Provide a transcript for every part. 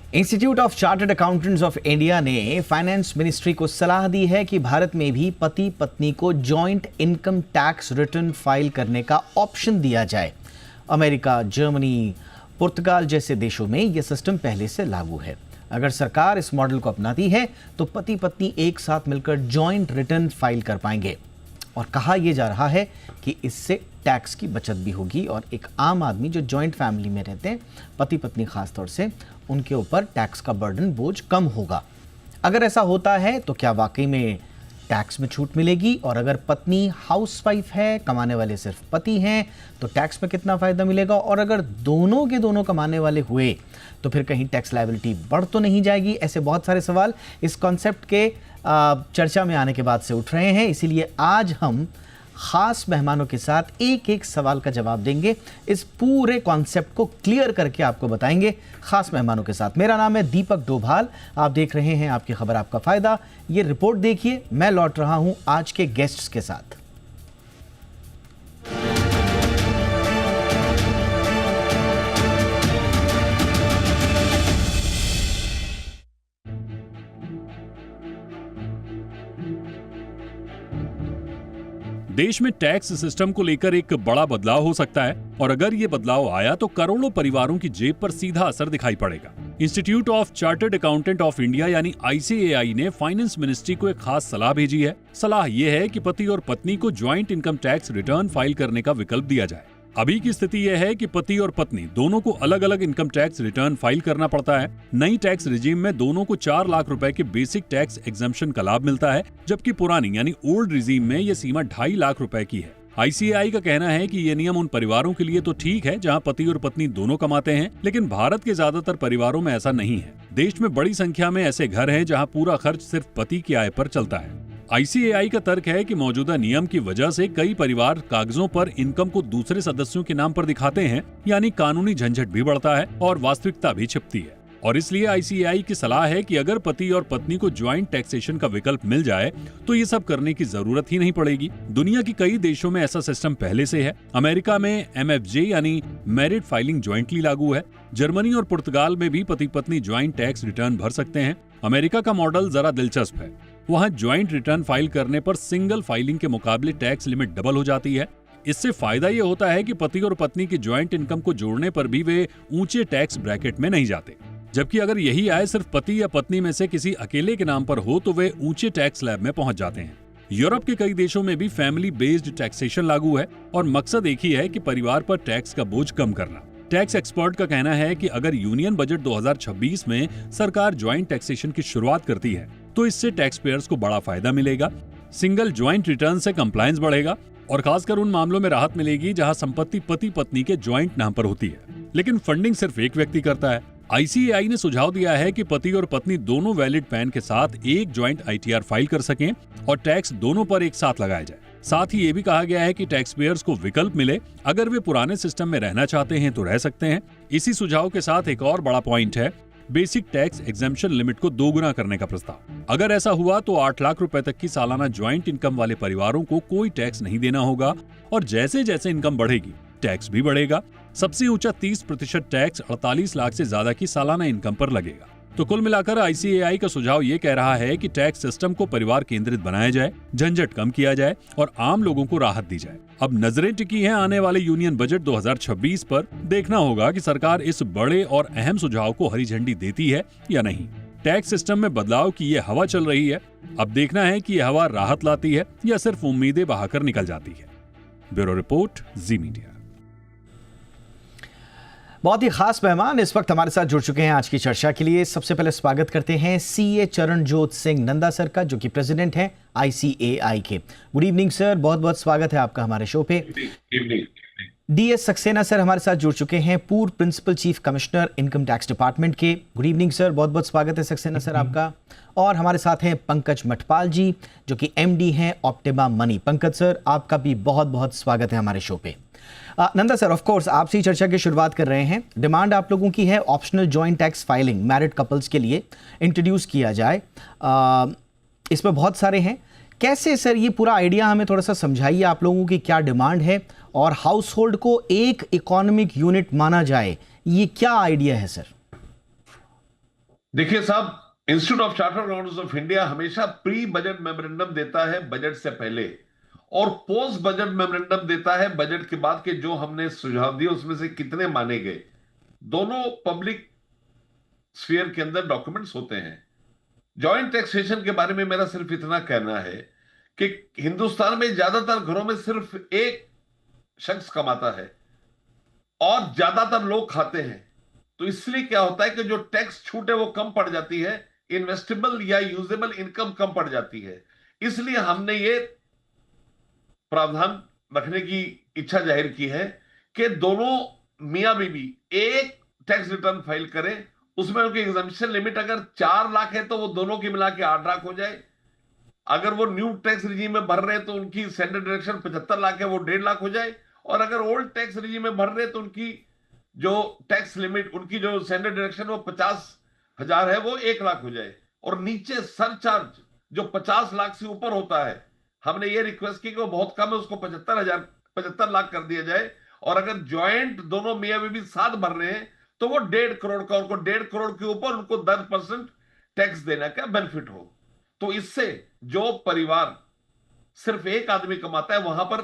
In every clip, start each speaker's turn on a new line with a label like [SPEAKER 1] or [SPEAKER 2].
[SPEAKER 1] Institute of chartered accountants of India ने finance ministry को सलाह दी है कि भारत में भी पति पत्नी को joint income tax return file करने का ऑप्शन दिया जाए। अमेरिका, जर्मनी, पुर्तगाल जैसे देशों में यह सिस्टम पहले से लागू है। अगर सरकार इस मॉडल को अपनाती है तो पति पत्नी एक साथ मिलकर जॉइंट रिटर्न फाइल कर पाएंगे और कहा यह जा रहा है कि इससे टैक्स की बचत भी होगी और एक आम आदमी जो जॉइंट फैमिली में रहते हैं, पति पत्नी खास तौर से, उनके ऊपर टैक्स का बर्डन, बोझ कम होगा। अगर ऐसा होता है तो क्या वाकई में टैक्स में छूट मिलेगी? और अगर पत्नी हाउसवाइफ है, कमाने वाले सिर्फ पति हैं, तो टैक्स में कितना फायदा मिलेगा? और अगर दोनों के दोनों कमाने वाले हुए तो फिर कहीं टैक्स लायबिलिटी बढ़ तो नहीं जाएगी? ऐसे बहुत सारे सवाल इस कॉन्सेप्ट के चर्चा में आने के बाद से उठ रहे हैं। इसीलिए आज हम खास मेहमानों के साथ एक एक सवाल का जवाब देंगे, इस पूरे कॉन्सेप्ट को क्लियर करके आपको बताएंगे खास मेहमानों के साथ। मेरा नाम है दीपक डोभाल, आप देख रहे हैं आपकी खबर आपका फायदा। ये रिपोर्ट देखिए, मैं लौट रहा हूं आज के गेस्ट्स के साथ।
[SPEAKER 2] देश में टैक्स सिस्टम को लेकर एक बड़ा बदलाव हो सकता है और अगर ये बदलाव आया तो करोड़ों परिवारों की जेब पर सीधा असर दिखाई पड़ेगा। Institute of chartered accountant of India यानी ICAI ने फाइनेंस मिनिस्ट्री को एक खास सलाह भेजी है। सलाह ये है कि पति और पत्नी को joint income tax return file करने का विकल्प दिया जाए। अभी की स्थिति यह है कि पति और पत्नी दोनों को अलग अलग इनकम टैक्स रिटर्न फाइल करना पड़ता है। नई टैक्स रिजीम में दोनों को 4 लाख रुपए के बेसिक टैक्स एग्जम्पशन का लाभ मिलता है, जबकि पुरानी यानी ओल्ड रिजीम में यह सीमा 2.5 लाख रुपए की है। ICAI का कहना है कि ये नियम उन परिवारों के लिए तो ठीक है जहां पति और पत्नी दोनों कमाते हैं, लेकिन भारत के ज्यादातर परिवारों में ऐसा नहीं है। देश में बड़ी संख्या में ऐसे घर हैं जहां पूरा खर्च सिर्फ पति की आय पर चलता है। ICAI का तर्क है कि मौजूदा नियम की वजह से कई परिवार कागजों पर इनकम को दूसरे सदस्यों के नाम पर दिखाते हैं, यानी कानूनी झंझट भी बढ़ता है और वास्तविकता भी छिपती है। और इसलिए ICAI की सलाह है कि अगर पति और पत्नी को ज्वाइंट टैक्सेशन का विकल्प मिल जाए तो ये सब करने की जरूरत ही नहीं पड़ेगी। दुनिया के कई देशों में ऐसा सिस्टम पहले से है। अमेरिका में MFJ यानी मैरिड फाइलिंग ज्वाइंटली लागू है। जर्मनी और पुर्तगाल में भी पति पत्नी ज्वाइंट टैक्स रिटर्न भर सकते हैं। अमेरिका का मॉडल जरा दिलचस्प है। वहाँ ज्वाइंट रिटर्न फाइल करने पर सिंगल फाइलिंग के मुकाबले टैक्स लिमिट डबल हो जाती है। इससे फायदा ये होता है कि पति और पत्नी की ज्वाइंट इनकम को जोड़ने पर भी वे ऊंचे टैक्स ब्रैकेट में नहीं जाते, जबकि अगर यही आय सिर्फ पति या पत्नी में से किसी अकेले के नाम पर हो तो वे ऊंचे टैक्स स्लैब में पहुंच जाते हैं। यूरोप के कई देशों में भी फैमिली बेस्ड टैक्सेशन लागू है और मकसद एक ही है कि परिवार पर टैक्स का बोझ कम करना। टैक्स एक्सपर्ट का कहना है कि अगर यूनियन बजट 2026 में सरकार ज्वाइंट टैक्सेशन की शुरुआत करती है तो इससे टैक्स पेयर्स को बड़ा फायदा मिलेगा। सिंगल ज्वाइंट रिटर्न से कंप्लायंस बढ़ेगा और खासकर उन मामलों में राहत मिलेगी जहां संपत्ति पति पत्नी के ज्वाइंट नाम पर होती है, लेकिन फंडिंग सिर्फ एक व्यक्ति करता है। ICAI ने सुझाव दिया है कि पति और पत्नी दोनों वैलिड पैन के साथ एक ज्वाइंट ITR फाइल कर सकें और टैक्स दोनों पर एक साथ लगाया जाए। साथ ही ये भी कहा गया है कि टैक्स पेयर्स को विकल्प मिले, अगर वे पुराने सिस्टम में रहना चाहते हैं तो रह सकते हैं। इसी सुझाव के साथ एक और बड़ा पॉइंट है बेसिक टैक्स एग्जम्पशन लिमिट को दोगुना करने का प्रस्ताव। अगर ऐसा हुआ तो 8 लाख रुपए तक की सालाना ज्वाइंट इनकम वाले परिवारों को कोई टैक्स नहीं देना होगा और जैसे जैसे इनकम बढ़ेगी टैक्स भी बढ़ेगा। सबसे ऊंचा 30% टैक्स 48 लाख से ज्यादा की सालाना इनकम पर लगेगा। तो कुल मिलाकर ICAI का सुझाव ये कह रहा है कि टैक्स सिस्टम को परिवार केंद्रित बनाया जाए, झंझट कम किया जाए और आम लोगों को राहत दी जाए। अब नजरें टिकी हैं आने वाले यूनियन बजट 2026 पर। देखना होगा कि सरकार इस बड़े और अहम सुझाव को हरी झंडी देती है या नहीं। टैक्स सिस्टम में बदलाव की ये हवा चल रही है, अब देखना है कि यह हवा राहत लाती है या सिर्फ उम्मीदें बहाकर निकल जाती है। ब्यूरो रिपोर्ट, जी मीडिया।
[SPEAKER 1] बहुत ही खास मेहमान इस वक्त हमारे साथ जुड़ चुके हैं आज की चर्चा के लिए। सबसे पहले स्वागत करते हैं CA चरणजोत सिंह नंदा सर का, जो कि प्रेसिडेंट हैं ICAI के। गुड इवनिंग सर, बहुत बहुत स्वागत है आपका हमारे शो पे। DS सक्सेना सर हमारे साथ जुड़ चुके हैं, पूर्व principal chief commissioner income tax department के। गुड इवनिंग सर, बहुत बहुत स्वागत है सक्सेना सर आपका। और हमारे साथ हैं पंकज मठपाल जी, जो कि MD हैं ऑप्टिमा मनी। पंकज सर, आपका भी बहुत बहुत स्वागत है हमारे शो पे। नंदा सर, ऑफ कोर्स आपसे ही चर्चा की शुरुआत कर रहे हैं। डिमांड आप लोगों की है optional joint tax filing married couples के लिए इंट्रोड्यूस किया जाए। इसमें बहुत सारे हैं। कैसे सर ये पूरा आइडिया हमें थोड़ा सा समझाइए, आप लोगों की क्या डिमांड है और हाउस होल्ड को एक इकोनॉमिक यूनिट माना जाए, ये क्या आइडिया है सर?
[SPEAKER 3] देखिए साहब, institute of chartered accountants of India हमेशा प्री बजट मेमोरेंडम देता है बजट से पहले, और पोस्ट बजट मेमोरेंडम देता है बजट के बाद के जो हमने सुझाव दिए उसमें से कितने माने गए। दोनों पब्लिक स्फीयर के अंदर डॉक्यूमेंट्स होते हैं। जॉइंट टैक्सेशन के बारे में मेरा सिर्फ इतना कहना है कि हिंदुस्तान में ज्यादातर घरों में सिर्फ एक शख्स कमाता है और ज्यादातर लोग खाते हैं, तो इसलिए क्या होता है कि जो टैक्स छूट है वो कम पड़ जाती है, इन्वेस्टेबल या यूजेबल इनकम कम पड़ जाती है। इसलिए हमने ये प्रावधान रखने की इच्छा जाहिर की है कि दोनों मियां बीवी एक टैक्स रिटर्न फाइल करें, उसमें उनकी एग्जम्पशन लिमिट अगर 4 लाख है तो वो दोनों की मिला के 8 लाख हो जाए। अगर वो न्यू टैक्स रिजीम में भर रहे हैं तो उनकी स्टैंडर्ड डिडक्शन 75 लाख है, वो 1.5 लाख हो जाए। और अगर ओल्ड टैक्स रिजीम में भर रहे हैं तो उनकी जो टैक्स लिमिट, उनकी जो स्टैंडर्ड डिडक्शन वो 50,000 है, वो 1 लाख हो जाए। और नीचे सरचार्ज जो 50 लाख से ऊपर होता है, हमने ये रिक्वेस्ट की कि वो बहुत कम है, उसको 75 लाख कर दिया जाए। और अगर ज्वाइंट दोनों मियां बीवी साथ भर रहे हैं तो वो 1.5 करोड़ का, उनको 1.5 करोड़ के ऊपर उनको 10% टैक्स देने का बेनिफिट हो। तो इससे जो परिवार सिर्फ एक आदमी कमाता है वहां पर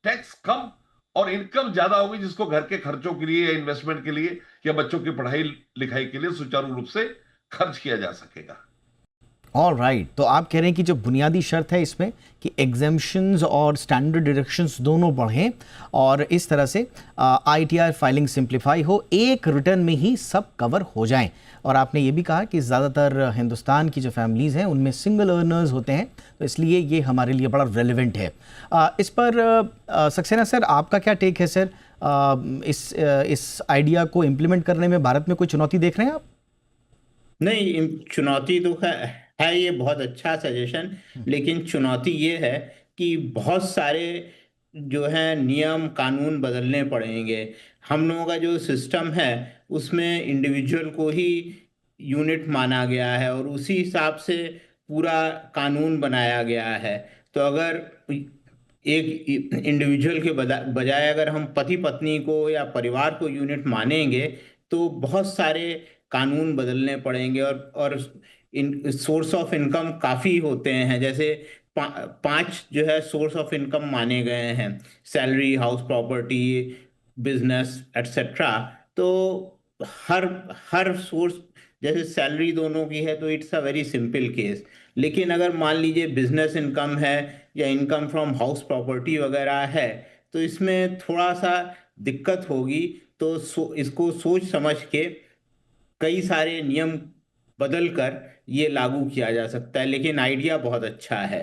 [SPEAKER 3] टैक्स कम और इनकम ज्यादा होगी, जिसको घर के खर्चों के लिए या इन्वेस्टमेंट के लिए या बच्चों की पढ़ाई लिखाई के लिए सुचारू रूप से खर्च किया जा सकेगा।
[SPEAKER 1] ऑल राइट, तो आप कह रहे हैं कि जो बुनियादी शर्त है इसमें कि एग्जेम्पशंस और स्टैंडर्ड डिडक्शंस दोनों बढ़ें और इस तरह से आईटीआर फाइलिंग सिंप्लीफाई हो, एक रिटर्न में ही सब कवर हो जाएं। और आपने ये भी कहा कि ज़्यादातर हिंदुस्तान की जो फैमिलीज़ हैं उनमें सिंगल अर्नर्स होते हैं, तो इसलिए ये हमारे लिए बड़ा रेलिवेंट है। इस पर सक्सेना सर, आपका क्या टेक है सर? इस आइडिया को इम्प्लीमेंट करने में भारत में कोई चुनौती देख रहे हैं आप?
[SPEAKER 4] नहीं, चुनौती तो है ये बहुत अच्छा सजेशन, लेकिन चुनौती ये है कि बहुत सारे जो है नियम कानून बदलने पड़ेंगे। हम लोगों का जो सिस्टम है उसमें इंडिविजुअल को ही यूनिट माना गया है और उसी हिसाब से पूरा कानून बनाया गया है। तो अगर एक इंडिविजुअल के बजाय अगर हम पति पत्नी को या परिवार को यूनिट मानेंगे तो बहुत सारे कानून बदलने पड़ेंगे और इन सोर्स ऑफ इनकम काफ़ी होते हैं। जैसे 5 जो है सोर्स ऑफ इनकम माने गए हैं, salary, house property, business etcetera. तो हर हर सोर्स, जैसे सैलरी दोनों की है तो it's a very simple case. लेकिन अगर मान लीजिए बिजनेस इनकम है या इनकम फ्रॉम हाउस प्रॉपर्टी वगैरह है तो इसमें थोड़ा सा दिक्कत होगी। तो इसको सोच समझ के कई सारे नियम बदल कर ये लागू किया जा सकता है, लेकिन आइडिया बहुत अच्छा है।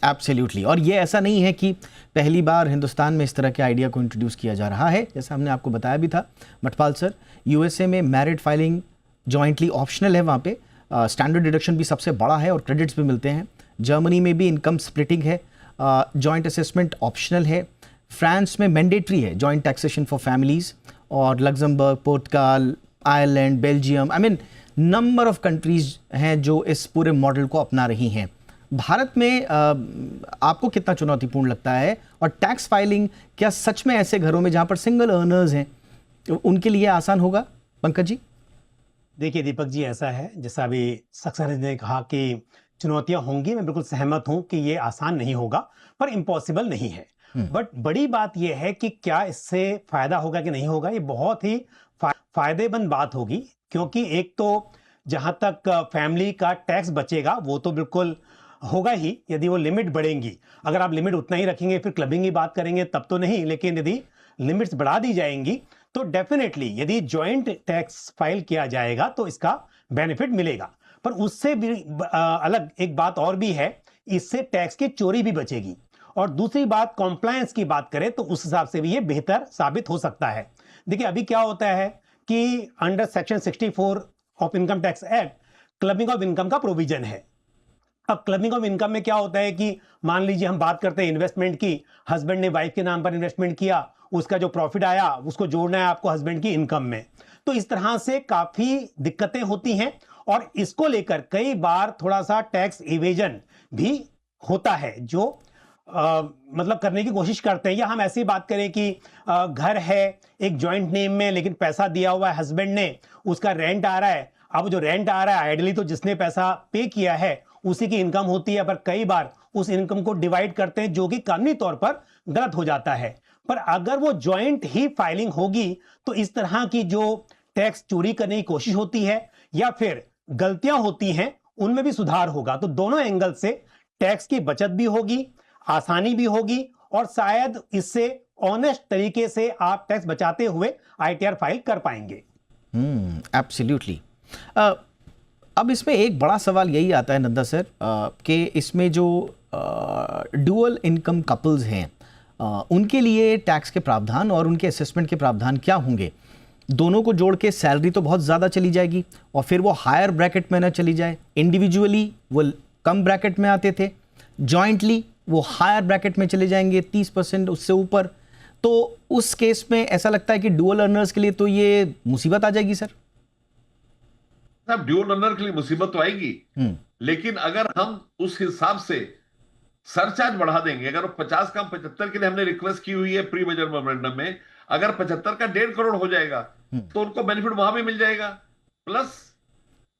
[SPEAKER 1] एब्सोल्युटली। और ये ऐसा नहीं है कि पहली बार हिंदुस्तान में इस तरह के आइडिया को इंट्रोड्यूस किया जा रहा है। जैसा हमने आपको बताया भी था मठपाल सर, यूएसए में मैरिड फाइलिंग जॉइंटली ऑप्शनल है, वहाँ पे स्टैंडर्ड डिडक्शन भी सबसे बड़ा है और क्रेडिट्स भी मिलते हैं। जर्मनी में भी इनकम स्प्लिटिंग है, जॉइंट असेसमेंट ऑप्शनल है। फ्रांस में मैंडेटरी है जॉइंट टैक्सेशन फॉर फैमिलीज़, और Luxembourg, Portugal, Ireland, Belgium, I mean number of countries हैं जो इस पूरे मॉडल को अपना रही हैं। भारत में आपको कितना चुनौतीपूर्ण लगता है? और टैक्स फाइलिंग क्या सच में ऐसे घरों में जहां पर सिंगल अर्नर्स हैं उनके लिए आसान होगा? पंकज जी।
[SPEAKER 5] देखिए दीपक जी, ऐसा है जैसा अभी सक्सेना ने कहा कि चुनौतियां होंगी, मैं बिल्कुल सहमत हूं कि ये आसान नहीं होगा, पर इम्पॉसिबल नहीं है। बट बड़ी बात यह है कि क्या इससे फायदा होगा कि नहीं होगा। ये बहुत ही फायदेमंद बात होगी, क्योंकि एक तो जहां तक फैमिली का टैक्स बचेगा वो तो बिल्कुल होगा ही, यदि वो लिमिट बढ़ेंगी। अगर आप लिमिट उतना ही रखेंगे फिर क्लबिंग की बात करेंगे तब तो नहीं, लेकिन यदि लिमिट्स बढ़ा दी जाएंगी तो डेफिनेटली यदि जॉइंट टैक्स फाइल किया जाएगा तो इसका बेनिफिट मिलेगा। पर उससे भी अलग एक बात और भी है, इससे टैक्स की चोरी भी बचेगी। और दूसरी बात, कॉम्प्लायंस की बात करें तो उस हिसाब से भी ये बेहतर साबित हो सकता है। देखिए अभी क्या होता है कि under section 64 of income tax act clubbing of income का प्रोविजन है। अब क्लबिंग ऑफ इनकम में क्या होता है कि मान लीजिए हम बात करते हैं इन्वेस्टमेंट की, हस्बैंड ने वाइफ के नाम पर इन्वेस्टमेंट किया, उसका जो प्रॉफिट आया उसको जोड़ना है आपको हस्बैंड की इनकम में। तो इस तरह से काफी दिक्कतें होती हैं और इसको लेकर कई बार थोड़ा सा टैक्स इवेजन भी होता है, जो मतलब करने की कोशिश करते हैं, या हम ऐसी बात करें कि घर है एक जॉइंट नेम में लेकिन पैसा दिया हुआ है हस्बैंड ने, उसका रेंट आ रहा है। अब जो रेंट आ रहा है आइडियली तो जिसने पैसा पे किया है उसी की इनकम होती है, पर कई बार उस इनकम को डिवाइड करते हैं जो कि कानूनी तौर पर गलत हो जाता है। पर अगर वो जॉइंट ही फाइलिंग होगी तो इस तरह की जो टैक्स चोरी करने की कोशिश होती है या फिर गलतियां होती हैं उनमें भी सुधार होगा। तो दोनों एंगल से टैक्स की बचत भी होगी, आसानी भी होगी, और शायद इससे ऑनेस्ट तरीके से आप टैक्स बचाते हुए आईटीआर फाइल कर पाएंगे।
[SPEAKER 1] एब्सोल्युटली। अब इसमें एक बड़ा सवाल यही आता है नंदा सर कि इसमें जो डुअल इनकम कपल्स हैं उनके लिए टैक्स के प्रावधान और उनके असेसमेंट के प्रावधान क्या होंगे? दोनों को जोड़ के सैलरी तो बहुत ज़्यादा चली जाएगी और फिर वो हायर ब्रैकेट में ना चली जाए। इंडिविजुअली वो कम ब्रैकेट में आते थे, जॉइंटली वो हायर ब्रैकेट में चले जाएंगे 30% उससे ऊपर। तो उस केस में ऐसा लगता है कि डुअल अर्नर्स के लिए तो ये मुसीबत आ जाएगी सर।
[SPEAKER 3] साहब ड्यूल रनर के लिए मुसीबत तो आएगी, लेकिन अगर हम उस हिसाब से सरचार्ज बढ़ा देंगे, अगर वो 50 का 75 के लिए हमने रिक्वेस्ट की हुई है प्री बजट मेमोरेंडम में, अगर 75 का 1.5 करोड़ हो जाएगा तो उनको बेनिफिट वहां भी मिल जाएगा, प्लस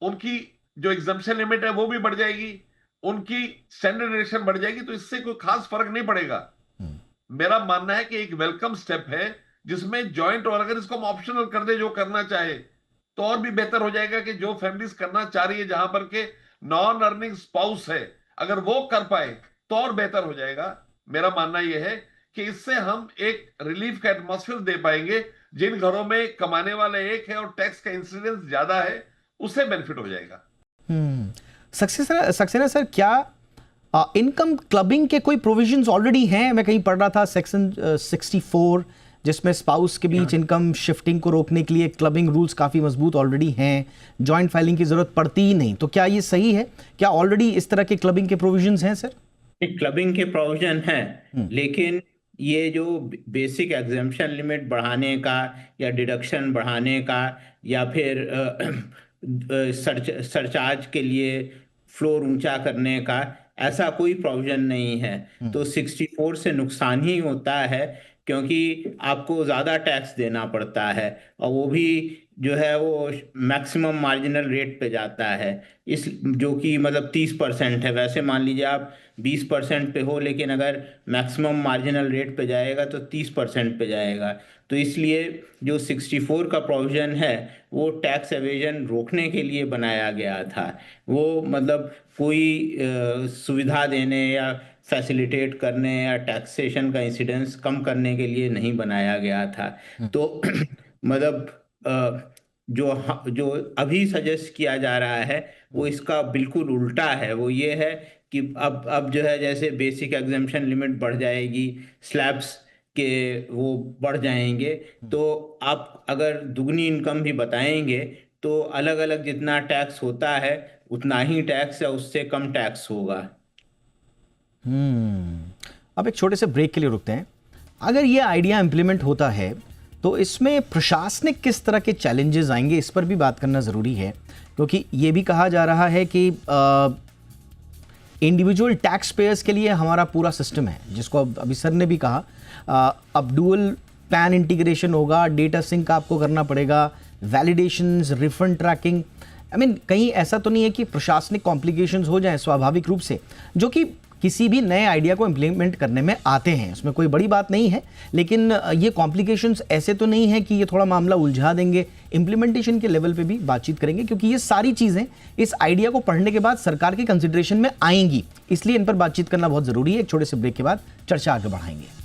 [SPEAKER 3] उनकी जो एग्जम्पशन लिमिट है वो भी बढ़ जाएगी, उनकी स्टैंडर्ड डिडक्शन बढ़ जाएगी। तो इससे कोई खास फर्क नहीं पड़ेगा। मेरा मानना है कि एक वेलकम स्टेप है जिसमें जॉइंट, और अगर इसको हम ऑप्शनल कर दे जो करना चाहे तो और भी बेहतर हो जाएगा कि जो फैमिलीज करना चाह रही है जहां पर के नॉन अर्निंग स्पाउस है अगर वो कर पाए तो और बेहतर हो जाएगा। मेरा मानना यह है कि इससे हम एक रिलीफ का एटमॉस्फेयर दे पाएंगे। जिन घरों में कमाने वाले एक है और टैक्स का इंसिडेंस ज्यादा है उससे बेनिफिट हो जाएगा।
[SPEAKER 1] सक्सेना सर, क्या इनकम क्लबिंग के कोई प्रोविजंस ऑलरेडी हैं? मैं कहीं पढ़ रहा था सेक्शन 64 जिसमें स्पाउस के बीच इनकम शिफ्टिंग को रोकने के लिए क्लबिंग रूल्स काफ़ी मजबूत ऑलरेडी हैं, जॉइंट फाइलिंग की ज़रूरत पड़ती ही नहीं। तो क्या ये सही है? क्या ऑलरेडी इस तरह के क्लबिंग के प्रोविजंस हैं सर?
[SPEAKER 4] क्लबिंग के प्रोविजन हैं, लेकिन ये जो बेसिक एग्जेम्पशन लिमिट बढ़ाने का या डिडक्शन बढ़ाने का या फिर सरचार्ज के लिए फ्लोर ऊंचा करने का, ऐसा कोई प्रोविजन नहीं है। तो 64 से नुकसान ही होता है क्योंकि आपको ज़्यादा टैक्स देना पड़ता है, और वो भी जो है वो मैक्सिमम मार्जिनल रेट पे जाता है, इस जो कि मतलब 30% है। वैसे मान लीजिए आप 20% पे हो, लेकिन अगर मैक्सिमम मार्जिनल रेट पे जाएगा तो 30% पे जाएगा। तो इसलिए जो 64 का प्रोविज़न है वो टैक्स एवेजन रोकने के लिए बनाया गया था। वो मतलब कोई सुविधा देने या फैसिलिटेट करने या टैक्सेशन का इंसिडेंस कम करने के लिए नहीं बनाया गया था। तो मतलब जो अभी सजेस्ट किया जा रहा है वो इसका बिल्कुल उल्टा है। वो ये है कि अब जो है जैसे बेसिक एग्जेम्पशन लिमिट बढ़ जाएगी, स्लैब्स के वो बढ़ जाएंगे, तो आप अगर दुगनी इनकम भी बताएंगे तो अलग अलग जितना टैक्स होता है उतना ही टैक्स या उससे कम टैक्स होगा।
[SPEAKER 1] अब एक छोटे से ब्रेक के लिए रुकते हैं। अगर ये आइडिया इम्प्लीमेंट होता है तो इसमें प्रशासनिक किस तरह के चैलेंजेस आएंगे, इस पर भी बात करना ज़रूरी है, क्योंकि ये भी कहा जा रहा है कि इंडिविजुअल टैक्स पेयर्स के लिए हमारा पूरा सिस्टम है, जिसको अभी सर ने भी कहा, अब डुअल पैन इंटीग्रेशन होगा, डेटा सिंक आपको करना पड़ेगा, वैलिडेशंस, रिफंड ट्रैकिंग। कहीं ऐसा तो नहीं है कि प्रशासनिक कॉम्प्लिकेशंस हो जाएं स्वाभाविक रूप से, जो कि किसी भी नए आइडिया को इम्प्लीमेंट करने में आते हैं, उसमें कोई बड़ी बात नहीं है, लेकिन ये कॉम्प्लिकेशंस ऐसे तो नहीं है कि ये थोड़ा मामला उलझा देंगे। इम्प्लीमेंटेशन के लेवल पे भी बातचीत करेंगे, क्योंकि ये सारी चीज़ें इस आइडिया को पढ़ने के बाद सरकार के कंसिडरेशन में आएंगी, इसलिए इन पर बातचीत करना बहुत ज़रूरी है। एक छोटे से ब्रेक के बाद चर्चा आगे बढ़ाएंगे।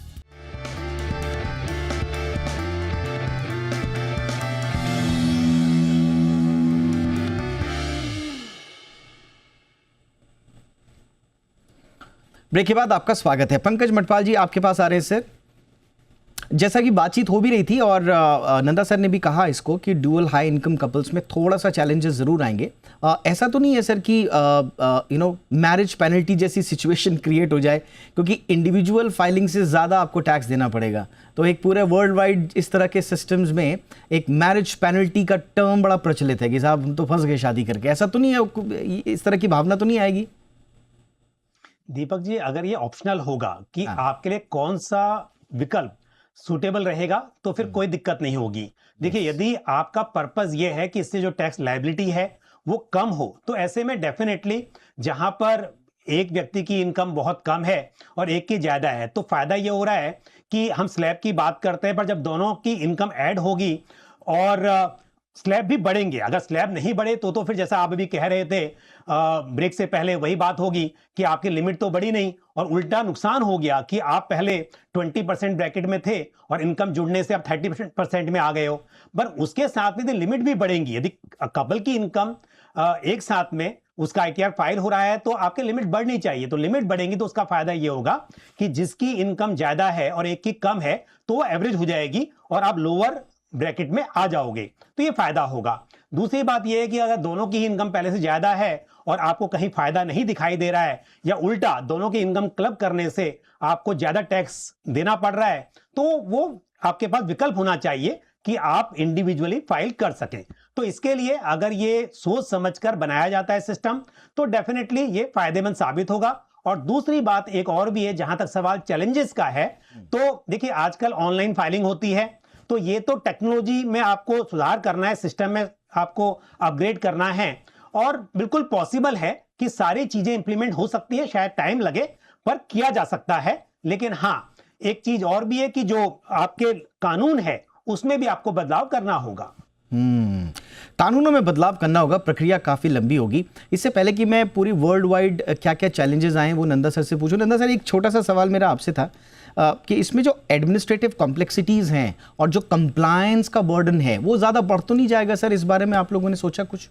[SPEAKER 1] ब्रेक के बाद आपका स्वागत है। पंकज मटपाल जी आपके पास आ रहे हैं सर। जैसा कि बातचीत हो भी रही थी और नंदा सर ने भी कहा इसको कि डुअल हाई इनकम कपल्स में थोड़ा सा चैलेंजेस ज़रूर आएंगे। ऐसा तो नहीं है सर कि मैरिज पेनल्टी जैसी सिचुएशन क्रिएट हो जाए, क्योंकि इंडिविजुअल फाइलिंग से ज़्यादा आपको टैक्स देना पड़ेगा। तो एक पूरे वर्ल्ड वाइड इस तरह के सिस्टम्स में एक मैरिज पेनल्टी का टर्म बड़ा प्रचलित है कि साहब हम तो फंस गए शादी करके। ऐसा तो नहीं है, इस तरह की भावना तो नहीं आएगी?
[SPEAKER 5] दीपक जी, अगर ये ऑप्शनल होगा कि आपके लिए कौन सा विकल्प सूटेबल रहेगा तो फिर कोई दिक्कत नहीं होगी। देखिए, यदि आपका पर्पस ये है कि इससे जो टैक्स लायबिलिटी है वो कम हो, तो ऐसे में डेफिनेटली जहां पर एक व्यक्ति की इनकम बहुत कम है और एक की ज्यादा है, तो फायदा ये हो रहा है कि हम स्लैब की बात करते हैं, पर जब दोनों की इनकम ऐड होगी और स्लैब भी बढ़ेंगे, अगर स्लैब नहीं बढ़े तो फिर जैसा आप अभी कह रहे थे ब्रेक से पहले, वही बात होगी कि आपकी लिमिट तो बढ़ी नहीं और उल्टा नुकसान हो गया कि आप पहले 20% ब्रैकेट में थे और इनकम जुड़ने से आप 30% में आ गए हो। पर उसके साथ में लिमिट भी बढ़ेंगी। यदि कपल की इनकम एक साथ में उसका आईटीआर फाइल हो रहा है तो आपकी लिमिट बढ़नी चाहिए, तो लिमिट बढ़ेंगी तो उसका फायदा ये होगा कि जिसकी इनकम ज्यादा है और एक की कम है तो वो एवरेज हो जाएगी और आप लोअर ब्रैकेट में आ जाओगे, तो ये फायदा होगा। दूसरी बात यह है कि अगर दोनों की इनकम पहले से ज्यादा है और आपको कहीं फायदा नहीं दिखाई दे रहा है या उल्टा दोनों की इनकम क्लब करने से आपको ज्यादा टैक्स देना पड़ रहा है, तो वो आपके पास विकल्प होना चाहिए कि आप इंडिविजुअली फाइल कर सकें। तो इसके लिए अगर ये सोच समझकर बनाया जाता है सिस्टम तो डेफिनेटली ये फायदेमंद साबित होगा। और दूसरी बात एक और भी है, जहां तक सवाल चैलेंजेस का है, तो देखिए आजकल ऑनलाइन फाइलिंग होती है, तो ये तो टेक्नोलॉजी में आपको सुधार करना है, सिस्टम में आपको अपग्रेड करना है और बिल्कुल पॉसिबल है कि सारी चीजें इंप्लीमेंट हो सकती है, शायद टाइम लगे पर किया जा सकता है। लेकिन हाँ, एक चीज और भी है कि जो आपके कानून है उसमें भी आपको बदलाव करना होगा।
[SPEAKER 1] कानूनों में बदलाव करना होगा, प्रक्रिया काफी लंबी होगी। इससे पहले कि मैं पूरी वर्ल्ड वाइड क्या क्या चैलेंजेस आए वो नंदा सर से पूछूं, नंदा सर एक छोटा सा सवाल मेरा आपसे था कि इसमें जो एडमिनिस्ट्रेटिव कॉम्प्लेक्सिटीज हैं और जो कंप्लायंस का बर्डन है वो ज्यादा बढ़ तो नहीं जाएगा सर? इस बारे में आप लोगों ने सोचा कुछ?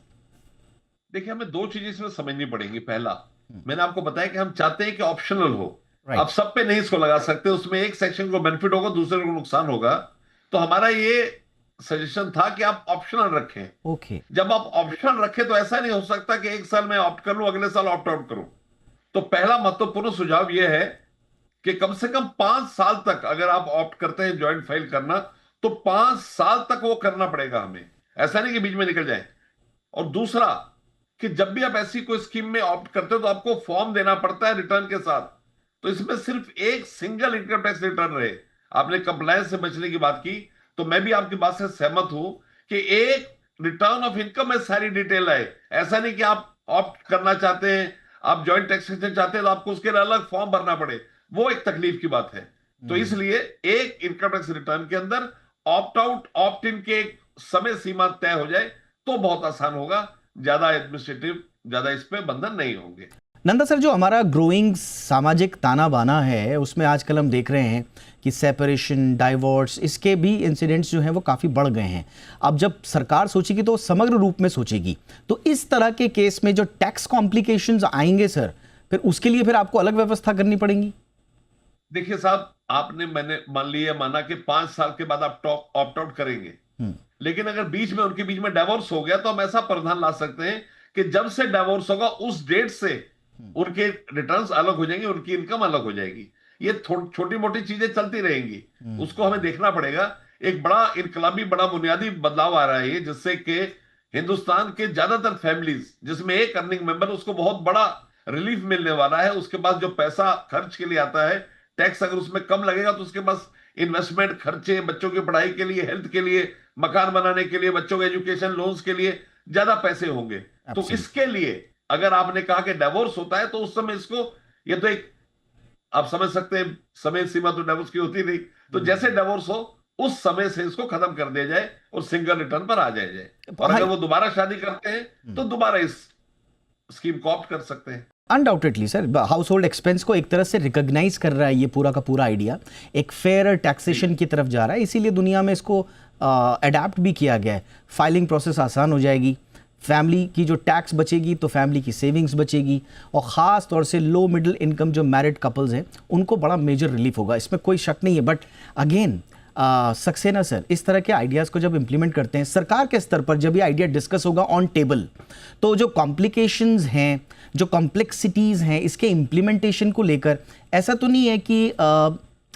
[SPEAKER 3] देखिए, हमें दो चीजें इसमें समझनी पड़ेंगी। पहला, मैंने आपको बताया कि हम चाहते हैं कि ऑप्शनल हो, आप सब पे नहीं इसको लगा सकते, उसमें एक सेक्शन को बेनिफिट होगा, दूसरे को नुकसान होगा। तो हमारा ये सजेशन था कि आप ऑप्शनल रखें।
[SPEAKER 1] ओके।
[SPEAKER 3] जब आप ऑप्शनल रखें तो ऐसा नहीं हो सकता कि एक साल में ऑप्ट कर लूं, अगले साल ऑप्ट आउट करूं। तो पहला महत्वपूर्ण सुझाव यह है कि कम से कम 5 साल तक अगर आप ऑप्ट करते हैं ज्वाइंट फाइल करना, तो 5 साल तक वो करना पड़ेगा हमें, ऐसा नहीं कि बीच में निकल जाए। और दूसरा कि जब भी आप ऐसी कोई स्कीम में ऑप्ट करते हो तो आपको फॉर्म देना पड़ता है रिटर्न के साथ, तो इसमें सिर्फ एक सिंगल इनकम टैक्स रिटर्न रहे। आपने कंप्लायंस से बचने की बात की, तो मैं भी आपकी बात से सहमत हूं कि एक रिटर्न ऑफ इनकम में सारी डिटेल आए। ऐसा नहीं कि आप ऑप्ट करना चाहते हैं, आप ज्वाइंट टैक्सेशन चाहते हैं तो आपको उसके लिए अलग फॉर्म भरना पड़े, वो एक तकलीफ की बात है। तो इसलिए एक इनकम टैक्स रिटर्न के अंदर ऑप्ट आउट ऑप्ट इन के एक समय सीमा तय हो जाए तो बहुत आसान होगा, ज्यादा एडमिनिस्ट्रेटिव, ज्यादा इस पे बंधन नहीं होंगे।
[SPEAKER 1] नंदा सर, जो हमारा ग्रोइंग सामाजिक ताना बाना है उसमें आजकल हम देख रहे हैं कि सेपरेशन, डाइवोर्स, इसके भी इंसिडेंट्स जो हैं वो काफ़ी बढ़ गए हैं। अब जब सरकार सोचेगी तो समग्र रूप में सोचेगी, तो इस तरह के केस में जो टैक्स कॉम्प्लिकेशंस आएंगे सर, फिर उसके लिए फिर आपको अलग व्यवस्था करनी पड़ेगी।
[SPEAKER 3] देखिए साहब, मैंने माना कि 5 साल के बाद आप ऑप्ट आउट करेंगे, लेकिन अगर उनके बीच में डाइवोर्स हो गया तो हम ऐसा प्रावधान ला सकते हैं कि जब से डाइवोर्स होगा उस डेट से उनके रिटर्न्स अलग हो जाएंगे, उनकी इनकम अलग हो जाएगी। ये छोटी मोटी चीजें चलती रहेंगी, उसको हमें देखना पड़ेगा। एक बड़ा इनकलाबी, बड़ा बुनियादी बदलाव आ रहा है जिससे कि हिंदुस्तान के ज्यादातर फैमिलीज जिसमें एक अर्निंग मेंबर, उसको बहुत बड़ा रिलीफ मिलने वाला है। उसके पास जो पैसा खर्च के लिए आता है, टैक्स अगर उसमें कम लगेगा तो उसके पास इन्वेस्टमेंट खर्चे, बच्चों की पढ़ाई के लिए, हेल्थ के लिए, मकान बनाने के लिए, बच्चों के एजुकेशन लोन्स के लिए ज्यादा पैसे होंगे। तो इसके लिए अगर आपने कहा कि डिवोर्स होता है तो उस समय इसको, ये तो एक आप समझ सकते हैं समय सीमा तो डिवोर्स की होती नहीं, तो जैसे डिवोर्स हो उस समय से इसको खत्म कर दिया जाए और सिंगल रिटर्न पर आ जाए। और अगर वो दोबारा शादी करते हैं तो दोबारा इस स्कीम को ऑप्ट कर सकते हैं।
[SPEAKER 1] Undoubtedly sir, house hold expense को एक तरह से रिकॉग्नाइज कर रहा है ये पूरा का पूरा आइडिया, एक फेयर टैक्सेशन की तरफ जा रहा है, इसीलिए दुनिया में इसको अडेप्ट भी किया गया है। फाइलिंग प्रोसेस आसान हो जाएगी, फैमिली की जो टैक्स बचेगी तो फैमिली की सेविंग्स बचेगी, और ख़ास तौर से लो मिडिल इनकम जो मैरिड कपल्स हैं उनको बड़ा मेजर रिलीफ होगा, इसमें कोई शक नहीं है। बट अगेन सक्सेना सर, इस तरह के आइडियाज़ को जब इम्प्लीमेंट करते हैं सरकार के स्तर पर, जब ये आइडिया डिस्कस होगा ऑन टेबल, तो जो कॉम्प्लिकेशंस हैं, जो कॉम्प्लेक्सिटीज़ हैं, इसके इम्प्लीमेंटेशन को लेकर ऐसा तो नहीं है कि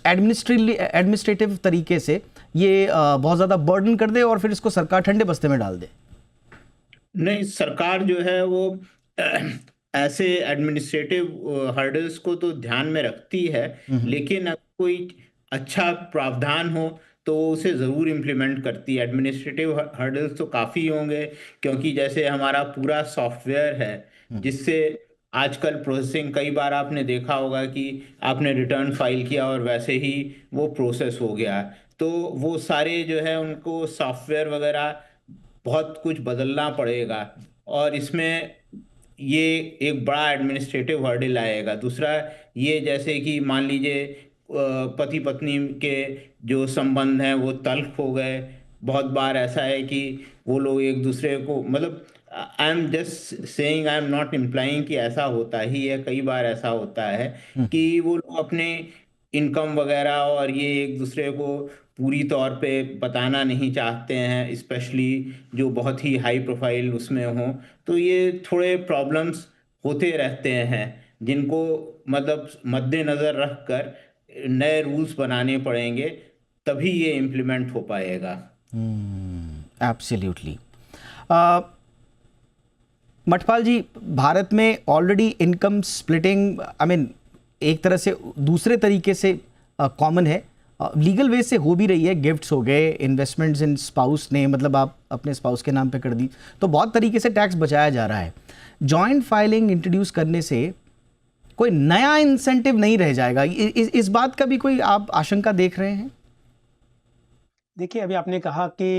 [SPEAKER 1] एडमिनिस्ट्रेटिव तरीके से ये बहुत ज़्यादा बर्डन कर दे और फिर इसको सरकार ठंडे बस्ते में डाल दे?
[SPEAKER 4] नहीं, सरकार जो है वो ऐसे एडमिनिस्ट्रेटिव हर्डल्स को तो ध्यान में रखती है, लेकिन अगर कोई अच्छा प्रावधान हो तो उसे ज़रूर इम्प्लीमेंट करती है। एडमिनिस्ट्रेटिव हर्डल्स तो काफ़ी होंगे, क्योंकि जैसे हमारा पूरा सॉफ्टवेयर है जिससे आजकल प्रोसेसिंग, कई बार आपने देखा होगा कि आपने रिटर्न फाइल किया और वैसे ही वो प्रोसेस हो गया, तो वो सारे जो है उनको सॉफ्टवेयर वगैरह बहुत कुछ बदलना पड़ेगा, और इसमें ये एक बड़ा एडमिनिस्ट्रेटिव हर्डल आएगा। दूसरा ये, जैसे कि मान लीजिए पति पत्नी के जो संबंध हैं वो तल्ख हो गए, बहुत बार ऐसा है कि वो लोग एक दूसरे को, मतलब I am just saying, I am not implying कि ऐसा होता ही है, कई बार ऐसा होता है कि वो लोग अपने इनकम वगैरह और ये एक दूसरे को पूरी तौर पे बताना नहीं चाहते हैं, स्पेशली जो बहुत ही हाई प्रोफाइल उसमें हो, तो ये थोड़े प्रॉब्लम्स होते रहते हैं जिनको मतलब मद्देनज़र रख कर नए रूल्स बनाने पड़ेंगे, तभी ये इम्प्लीमेंट हो पाएगा।
[SPEAKER 1] एब्सोल्युटली। मठपाल जी, भारत में already income splitting I mean एक तरह से दूसरे तरीके से कॉमन है, लीगल वे से हो भी रही है। गिफ्ट्स हो गए, इन्वेस्टमेंट्स इन स्पाउस ने, मतलब आप अपने स्पाउस के नाम पे कर दी, तो बहुत तरीके से टैक्स बचाया जा रहा है। जॉइंट फाइलिंग इंट्रोड्यूस करने से कोई नया इंसेंटिव नहीं रह जाएगा, इस बात का भी कोई आप आशंका देख रहे हैं?
[SPEAKER 5] देखिए, अभी आपने कहा कि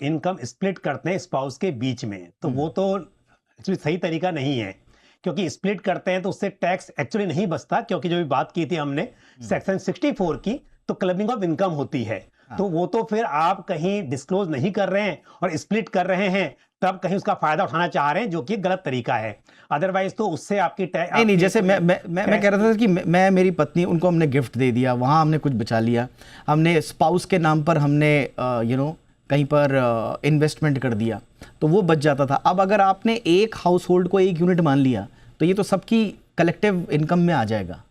[SPEAKER 5] इनकम स्प्लिट करते हैं स्पाउस के बीच में, तो वो तो एक्चुअली सही तरीका नहीं है, क्योंकि स्प्लिट करते हैं तो उससे टैक्स एक्चुअली नहीं बचता, क्योंकि जो भी बात की थी हमने सेक्शन 64 की, तो क्लबिंग ऑफ इनकम होती है, तो वो तो फिर आप कहीं डिस्क्लोज नहीं कर रहे हैं और स्प्लिट कर रहे हैं, तब कहीं उसका फायदा उठाना चाह रहे हैं, जो कि गलत तरीका है। अदरवाइज तो उससे आपकी
[SPEAKER 1] नहीं, जैसे मैं कह रहा था कि मैं मेरी पत्नी, उनको हमने गिफ्ट दे दिया, वहाँ हमने कुछ बचा लिया, हमने स्पाउस के नाम पर हमने कहीं पर इन्वेस्टमेंट कर दिया, तो वो बच जाता था। अब अगर आपने एक हाउस होल्ड को एक यूनिट मान लिया, तो ये तो सबकी कलेक्टिव इनकम में आ जाएगा,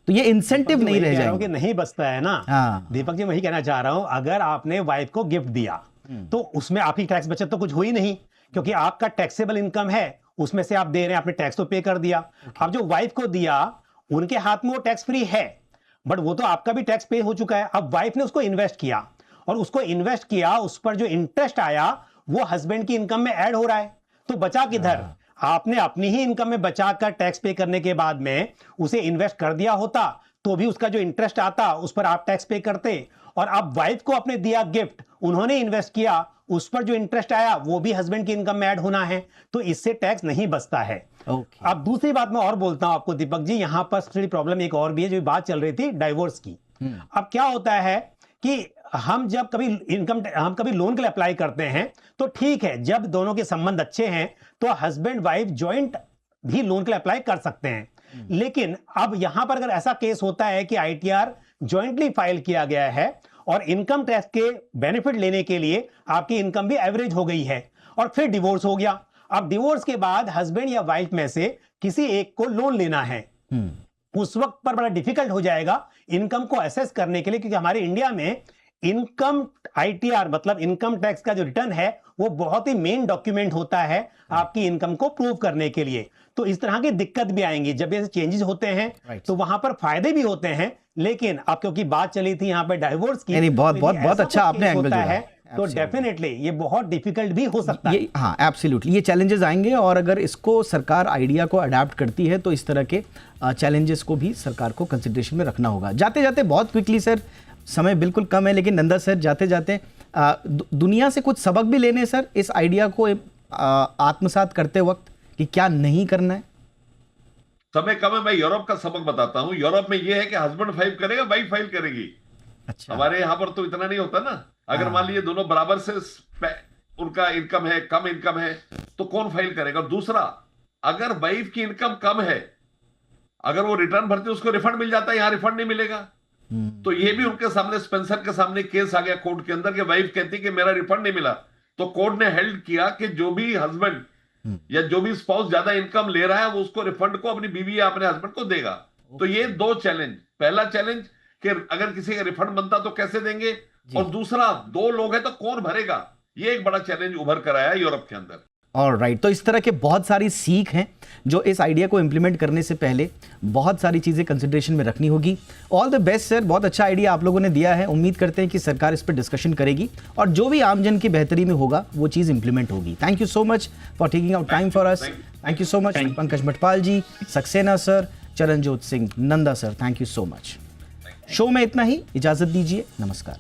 [SPEAKER 1] तो ये इंसेंटिव नहीं रह जाएगा।
[SPEAKER 5] कि नहीं बचता है ना।
[SPEAKER 1] हाँ।
[SPEAKER 5] दीपक जी, वही कहना चाह रहा हूं, अगर आपने वाइफ को गिफ्ट दिया तो उसमें आपकी टैक्स बचत तो कुछ हुई नहीं, क्योंकि आपका टैक्सेबल इनकम है, उसमें से आप दे रहे हैं, आपने टैक्स तो पे कर दिया। अब जो वाइफ को दिया, उनके हाथ में वो टैक्स फ्री है, बट वो तो आपका भी टैक्स पे हो चुका है। अब वाइफ ने उसको इन्वेस्ट किया, और उसको इन्वेस्ट किया, उस पर जो इंटरेस्ट आया वो हस्बैंड की इनकम में ऐड हो रहा है, तो बचा किधर? आपने अपनी ही इनकम में बचाकर टैक्स पे करने के बाद में उसे इन्वेस्ट कर दिया होता, तो भी उसका जो इंटरेस्ट आता उस पर आप टैक्स पे करते। और अब वाइफ को आपने दिया गिफ्ट, उन्होंने इन्वेस्ट किया, उस पर जो इंटरेस्ट आया वो भी हस्बैंड की इनकम में ऐड होना है, तो इससे टैक्स नहीं बचता है। अब दूसरी बात मैं और बोलता हूं आपको दीपक जी, यहां पर सबसे प्रॉब्लम एक और भी है, जो बात चल रही थी डाइवोर्स की। अब क्या होता है कि हम जब कभी लोन के लिए अप्लाई करते हैं, तो ठीक है, जब दोनों के संबंध अच्छे हैं तो हस्बैंड वाइफ जॉइंट भी लोन के लिए अप्लाई कर सकते हैं। लेकिन अब यहां पर अगर ऐसा केस होता है कि आईटीआर जॉइंटली फाइल किया गया है और इनकम टैक्स के बेनिफिट लेने के लिए आपकी इनकम भी एवरेज हो गई है, और फिर डिवोर्स हो गया, अब डिवोर्स के बाद हस्बैंड या वाइफ में से किसी एक को लोन लेना है, उस वक्त पर बड़ा डिफिकल्ट हो जाएगा इनकम को असेस करने के लिए, क्योंकि हमारे इंडिया में इनकम आईटीआर मतलब इनकम टैक्स का जो रिटर्न है वो बहुत ही मेन डॉक्यूमेंट होता है आपकी इनकम को प्रूव करने के लिए। तो इस तरह की दिक्कत भी आएंगी जब ऐसे चेंजेस होते हैं, तो वहां पर फायदे भी होते हैं। लेकिन अब क्योंकि बात चली थी यहाँ पे डाइवोर्स की,
[SPEAKER 1] नहीं, बहुत अच्छा आपने एंगल जोड़ा है,
[SPEAKER 5] तो डेफिनेटली ये बहुत डिफिकल्ट भी हो सकता है।
[SPEAKER 1] हाँ, एब्सोल्युटली, ये चैलेंजेस आएंगे, और अगर इसको सरकार आइडिया को अडैप्ट करती है तो इस तरह के चैलेंजेस को भी सरकार को कंसिडरेशन में रखना होगा। जाते जाते बहुत क्विकली सर, समय बिल्कुल कम है, लेकिन नंदा सर जाते जाते दुनिया से कुछ सबक भी लेने सर, इस आइडिया को आत्मसात करते वक्त, कि क्या नहीं करना है।
[SPEAKER 3] समय कम है, मैं यूरोप का सबक बताता हूं। यूरोप में यह है कि हस्बैंड फाइल करेगा, वाइफ फाइल करेगी।
[SPEAKER 1] अच्छा।
[SPEAKER 3] हमारे यहां पर तो इतना नहीं होता ना। अगर मान लीजिए दोनों बराबर से उनका इनकम है, कम इनकम है, तो कौन फाइल करेगा? दूसरा, अगर वाइफ की इनकम कम है, अगर वो रिटर्न भरती है उसको रिफंड मिल जाता है, यहां रिफंड नहीं मिलेगा। तो ये भी उनके सामने, स्पेंसर के सामने केस आ गया कोर्ट के अंदर कि वाइफ कहती कि मेरा रिफंड नहीं मिला, तो कोर्ट ने हेल्ड किया कि जो भी हस्बैंड या जो भी स्पाउस ज्यादा इनकम ले रहा है वो उसको रिफंड को अपनी बीवी या अपने हस्बैंड को देगा। तो ये दो चैलेंज, पहला चैलेंज कि अगर किसी का रिफंड बनता तो कैसे देंगे, और दूसरा, दो लोग हैं तो कौन भरेगा, ये एक बड़ा चैलेंज उभर कर आया यूरोप के अंदर।
[SPEAKER 1] ऑलराइट, तो इस तरह के बहुत सारी सीख हैं जो इस आइडिया को इंप्लीमेंट करने से पहले बहुत सारी चीज़ें कंसिडरेशन में रखनी होगी। ऑल द बेस्ट सर, बहुत अच्छा आइडिया आप लोगों ने दिया है। उम्मीद करते हैं कि सरकार इस पर डिस्कशन करेगी और जो भी आमजन की बेहतरी में होगा वो चीज़ इंप्लीमेंट होगी। Thank you so much for taking out time for us. Thank you so much Pankaj Matpal ji, Saxena sir, Charanjot Singh, Nanda sir, thank you so much. Show में इतना ही, इजाज़त दीजिए, नमस्कार।